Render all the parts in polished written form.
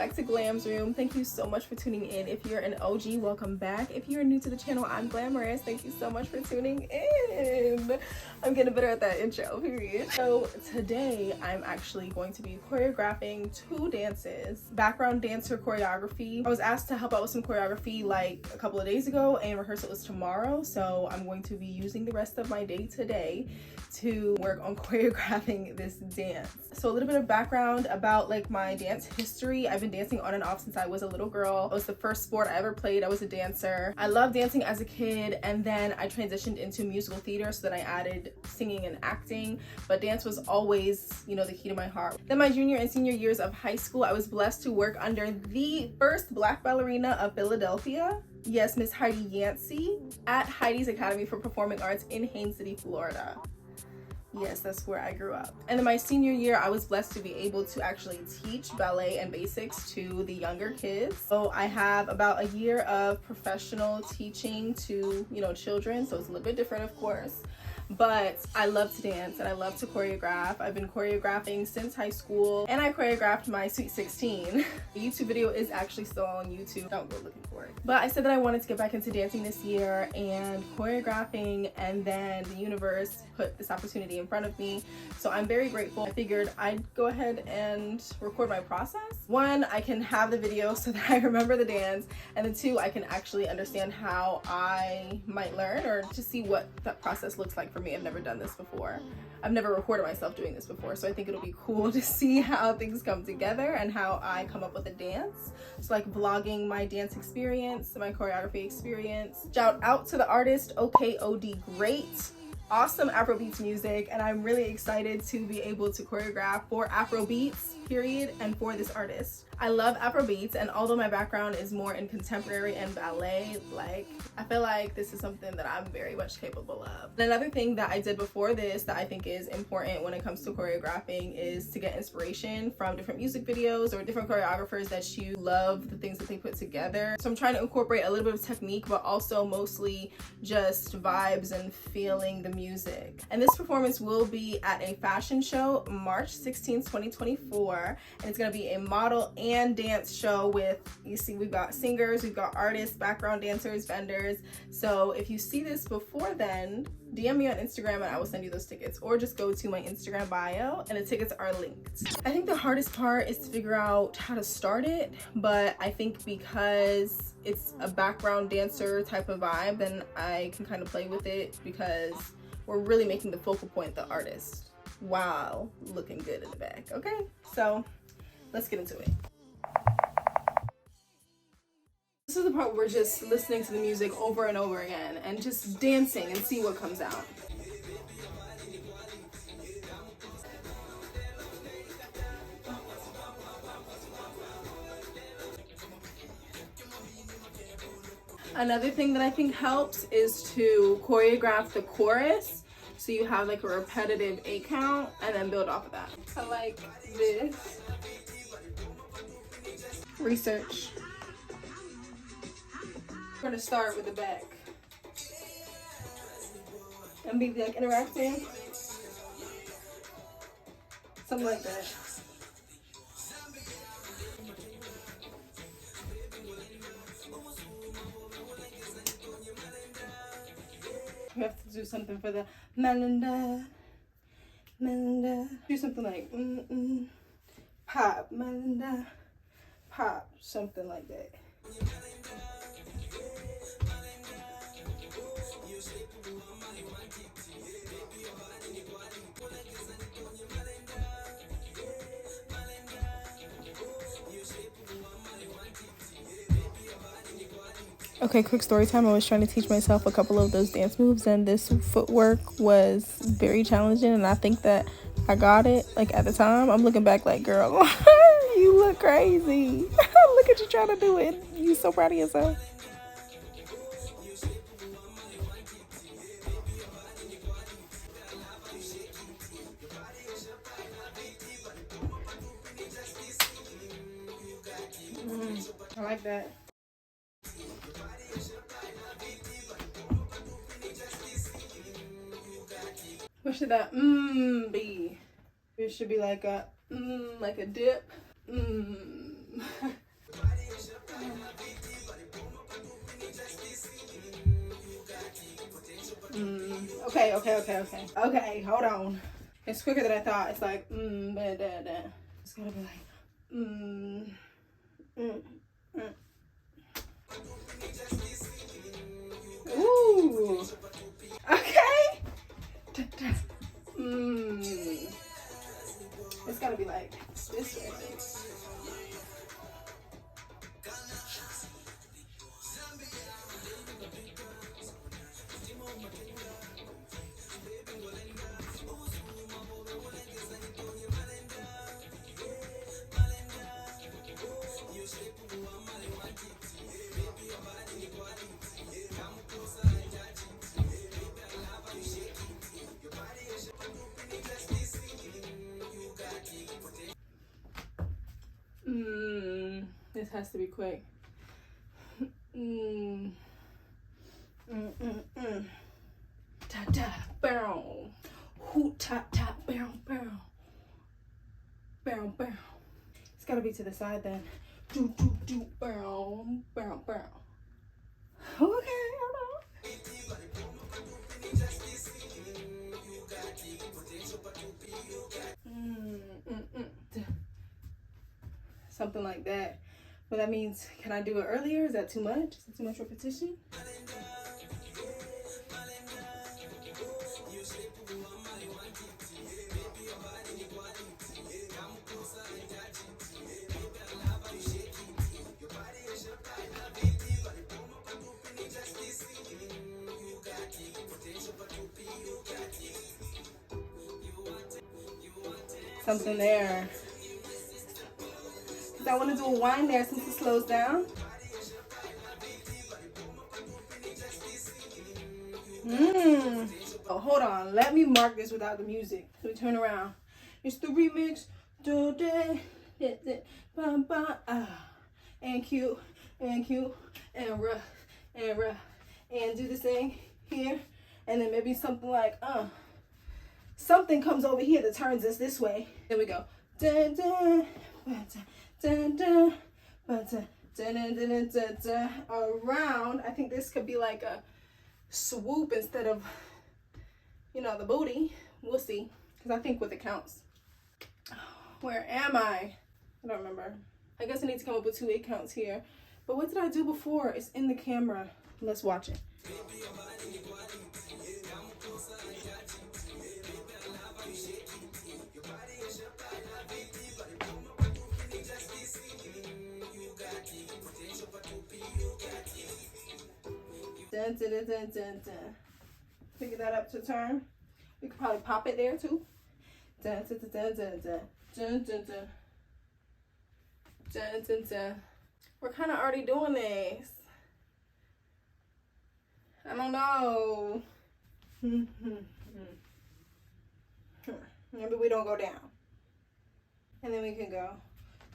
back to Glam's Room. Thank you so much for tuning in. If you're an OG, welcome back. If you're new to the channel, I'm Glamorous. Thank you so much for tuning in. I'm getting better at that intro, period. So today I'm actually going to be choreographing 2 dances, background dancer choreography. I was asked to help out with some choreography like a couple of days ago, and rehearsal is tomorrow. So I'm going to be using the rest of my day today to work on choreographing this dance. So a little bit of background about like my dance history. I've been dancing on and off since I was a little girl. It was the first sport I ever played. I was a dancer. I loved dancing as a kid, and then I transitioned into musical theater, so then I added singing and acting, but dance was always, you know, the key to my heart. Then my junior and senior years of high school, I was blessed to work under the first Black ballerina of Philadelphia. Yes, Miss Heidi Yancey, at Heidi's Academy for Performing Arts in Haines City, Florida. Yes, that's where I grew up. And then my senior year, I was blessed to be able to actually teach ballet and basics to the younger kids. So I have about a year of professional teaching to, you know, children. So it's a little bit different, of course. But I love to dance and I love to choreograph. I've been choreographing since high school, and I choreographed my Sweet 16. The YouTube video is actually still on YouTube. Don't go looking for it. But I said that I wanted to get back into dancing this year and choreographing, and then the universe put this opportunity in front of me. So I'm very grateful. I figured I'd go ahead and record my process. 1, I can have the video so that I remember the dance, and then 2, I can actually understand how I might learn or to see what that process looks like for me. I've never done this before. I've never recorded myself doing this before, so I think it'll be cool to see how things come together and how I come up with a dance. So like vlogging my dance experience, my choreography experience. Shout out to the artist OKOD Great. Awesome Afrobeats music, and I'm really excited to be able to choreograph for Afrobeats, period, and for this artist. I love Afrobeats, and although my background is more in contemporary and ballet, like I feel like this is something that I'm very much capable of. And another thing that I did before this that I think is important when it comes to choreographing is to get inspiration from different music videos or different choreographers that you love the things that they put together. So I'm trying to incorporate a little bit of technique, but also mostly just vibes and feeling the music. And this performance will be at a fashion show March 16th, 2024, and it's gonna be a model and dance show with, you see, we've got singers, we've got artists, background dancers, vendors. So if you see this before then, DM me on Instagram and I will send you those tickets, or just go to my Instagram bio and the tickets are linked. I think the hardest part is to figure out how to start it, but I think because it's a background dancer type of vibe, then I can kind of play with it because we're really making the focal point the artist while looking good in the back. Okay, so let's get into it. This is the part where we're just listening to the music over and over again and just dancing and see what comes out. Another thing that I think helps is to choreograph the chorus, so you have like a repetitive 8 count and then build off of that. I like this. Research. We're gonna start with the back and be like interacting, something like that. We have to do something for the Melinda. Do something like pop, Melinda, pop, something like that. Okay, quick story time. I was trying to teach myself a couple of those dance moves, and this footwork was very challenging, and I think that I got it. Like at the time, I'm looking back like, girl, you look crazy. Look at you trying to do it. You so proud of yourself. I like that. What should that be? It should be like a dip. Okay, hold on. It's quicker than I thought. It's like, It's gotta be like, Ooh. Okay. It's gotta be like this way. This has to be quick. Ta ta bow. Hoot ta ta bow bow. Bow bow. It's gotta be to the side then. Do do do bow bow bow. Okay, hold on. Something like that. But that means, can I do it earlier? Is that too much? Is that too much repetition? Something there. I want to do a whine there since it slows down. Oh, hold on. Let me mark this without the music. So we turn around. It's the remix. And Q, and Q, and ruh, and ruh. And do this thing here. And then maybe something like, something comes over here that turns us this way. There we go. Dun, dun, dun, dun, dun, dun, dun, dun, dun, dun, around. I think this could be like a swoop instead of, the booty. We'll see, because I think with it counts. Where am I? I don't remember. I guess I need to come up with 2 8 counts here. But what did I do before? It's in the camera. Let's watch it. Dun, dun, dun, dun, dun, dun. Figure that up to turn. We could probably pop it there too. Dun, dun, dun, dun, dun, dun, dun, dun, dun. Dun, dun, dun. We're kind of already doing this. I don't know. Maybe we don't go down. And then we can go.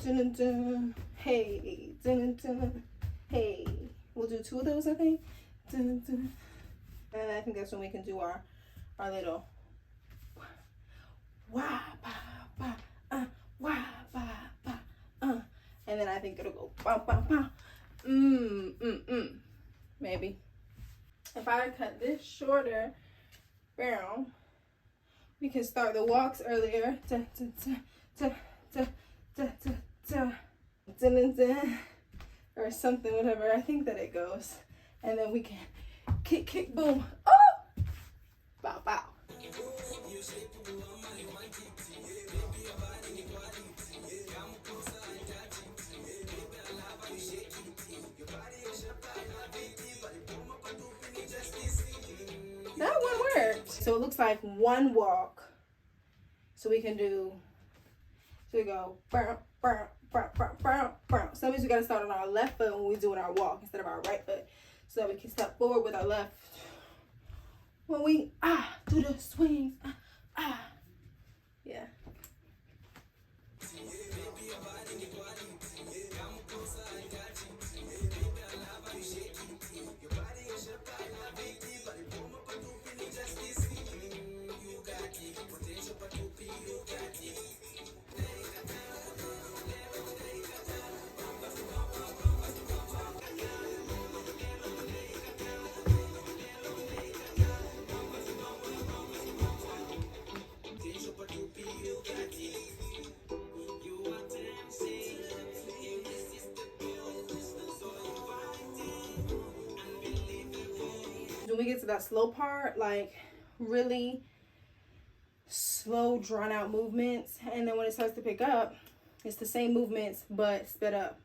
Dun, dun, dun. Hey. Dun, dun, dun. Hey. We'll do 2 of those, I think. Dun, dun. And I think that's when we can do our little wah ba ba wah ba ba and then I think it'll go ba ba ba maybe. If I cut this shorter, we can start the walks earlier. Da, da, da, da, da, da, da, da. Dun, dun, dun. Or something, whatever. I think that it goes. And then we can kick, kick, boom. Oh! Bow, bow. That one worked. So it looks like 1 walk. So we can do, so we go, so that means we gotta start on our left foot when we're doing our walk instead of our right foot. So that we can step forward with our left. When we, do the swings, yeah. when we get to that slow part, like really slow, drawn out movements. And then when it starts to pick up, it's the same movements, but sped up.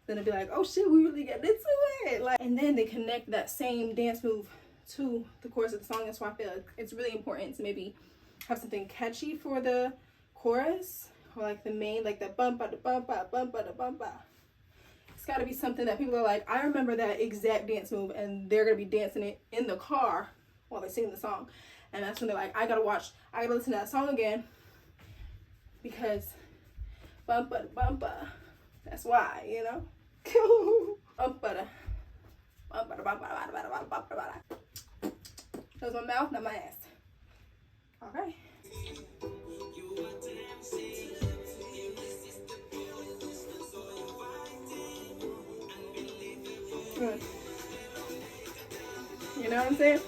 Then it'll be like, oh shit, we really get into it. Like, and then they connect that same dance move to the chorus of the song. That's why I feel like it's really important to maybe have something catchy for the chorus, or like the main, like the bump, da bump, bump, da bump. It's got to be something that people are like, I remember that exact dance move, and they're gonna be dancing it in the car while they're singing the song. And that's when they're like, I gotta listen to that song again, because bumpa bumpa. That's why, you know. That was my mouth, not my ass. Okay. Good. You know what I'm saying?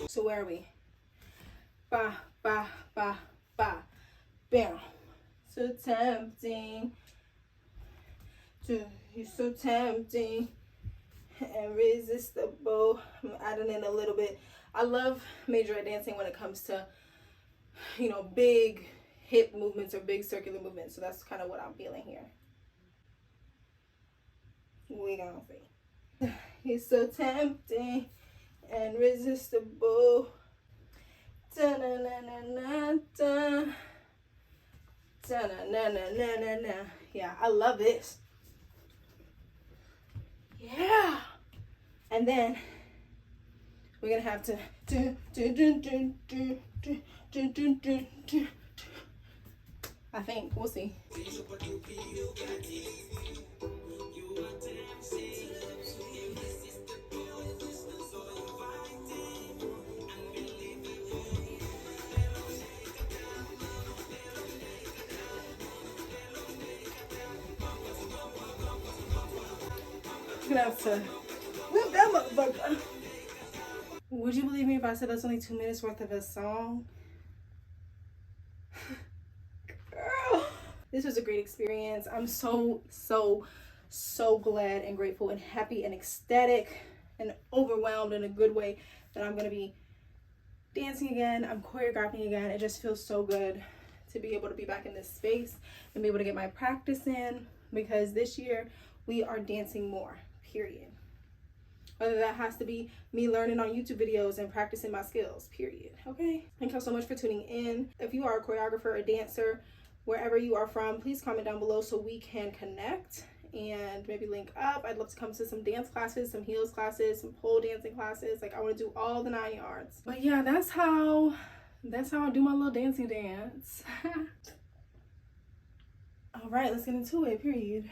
So where are we? Ba, ba, ba, ba, bam. So tempting. You're so tempting and irresistible. I'm adding in a little bit. I love majorette dancing when it comes to, you know, big hip movements or big circular movements. So that's kind of what I'm feeling here. We gonna see. He's so tempting and irresistible. Da na na na na da. Da na na na na na na. Yeah, I love this. Yeah. And then we're gonna have to I think we'll see. Gonna have to whip that motherfucker. Would you believe me if I said that's only 2 minutes worth of a song? Girl, this was a great experience. I'm so glad and grateful and happy and ecstatic and overwhelmed in a good way that I'm gonna be dancing again. I'm choreographing again. It just feels so good to be able to be back in this space and be able to get my practice in, because this year we are dancing more, period. Whether that has to be me learning on YouTube videos and practicing my skills, period. Okay? Thank you so much for tuning in. If you are a choreographer, a dancer, wherever you are from, please comment down below so we can connect and maybe link up. I'd love to come to some dance classes, some heels classes, some pole dancing classes. Like, I want to do all the 9 yards. But yeah, that's how I do my little dancing dance. All right, let's get into it, period.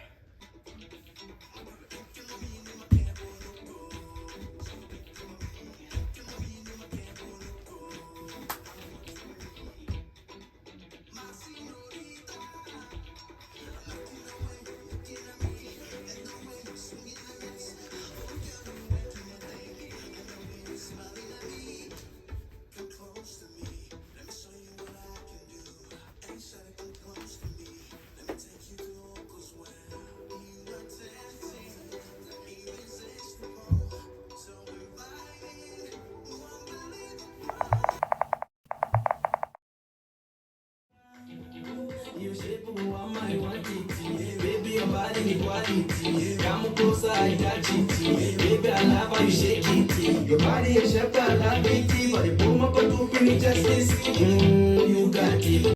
Baby, your body equality. Come closer, I got it. Baby, I love how you shake it. Your body is shaped like gravity, but the boom up to finish justice. You got it.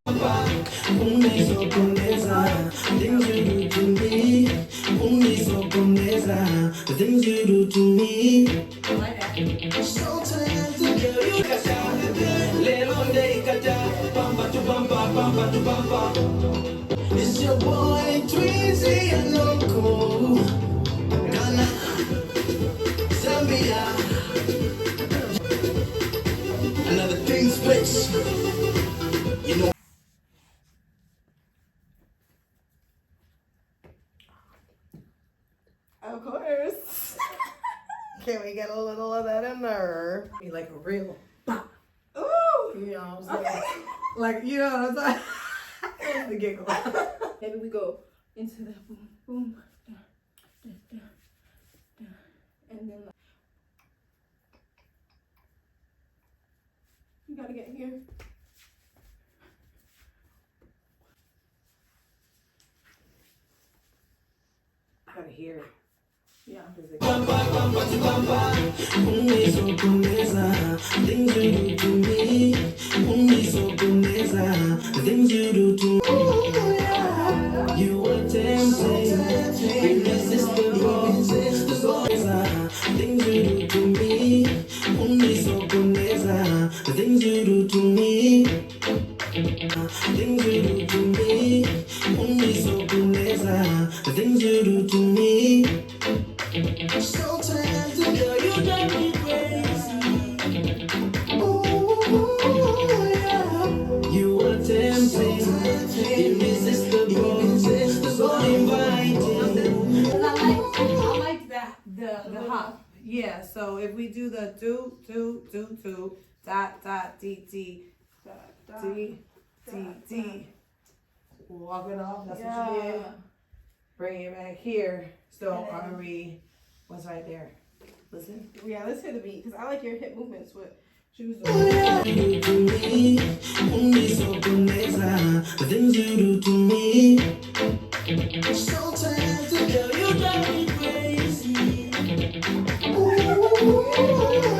Only so condesa, things you do to me. Only so condesa, the things you do to me. So talented, girl, you got that. Little day, got that. Bumper to bumper, bumper to bumper. It's your boy, Tweezy and Loco. Ghana, Zambia. Another thing. clean splits. You know. Of course. Can we get a little of that in there? Be like a real pop. Ooh. You know what I'm saying? Okay. Like, you know what I'm saying? It was the giggle. Maybe we go into that boom, boom, da, da, da, da, and then like, you gotta get here. I gotta hear it. Yeah. Things you do to me, you are tempting, irresistible. Things you do to me, only so boneza. Things you do to me, things you do to me, only so boneza. Things you do to me. Sometimes girl, you drive me crazy. Ooh, yeah. You are tempting, irresistible, so inviting. I like that, the hop. Yeah, so if we do the do, dot, d, d. Walking off, that's what you did. Bring it back here. So are we, what's right there? Listen. Yeah, let's hear the beat because I like your hip movements with shoes You do to me, only so boneza. The things you do to me. Sometimes girl, you drive me crazy. Ooh,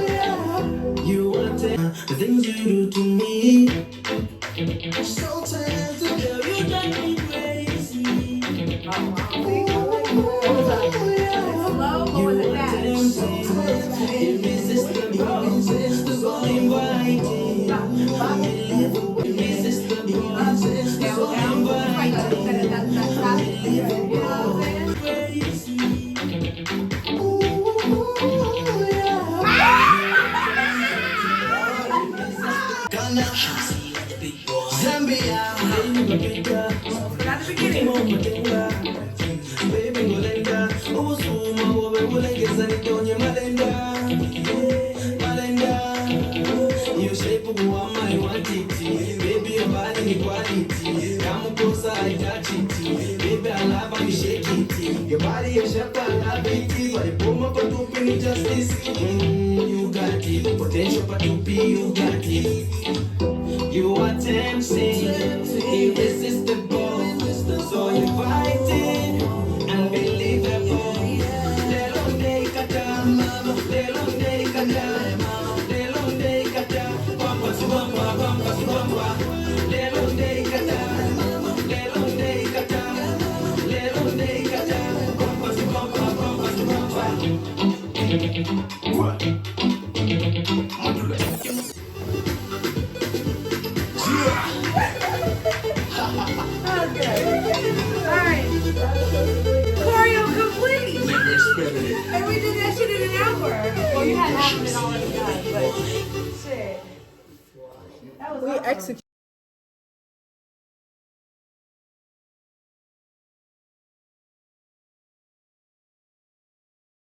yeah. You are the things you do to me. Sometimes girl, you drive me crazy. You are tempting, irresistible, so inviting. Irresistible, so inviting. Crazy. Ooh, yeah. Zambia, Not the beginning. baby Golenda, oh Suma, oh Golenda, Donya Malenda, Malenda, you shape of my quantity, baby your body quality, come closer I touch it, baby I love how you shake it, your body is sharp I love it, but the boom up to pin justice, you got it, potential for to be you got it, you are tempting, irresistible, so inviting, unbelievable. Lelon day kata, lelon day kata, lelon day kata, bamba su bamba. Lelon day kata, lelon day kata, lelon day kata, bamba su bamba. What? Alright. Choreo complete. And we did that shit in an hour. Well, you had half of it already done, but shit. That was We awesome. execute.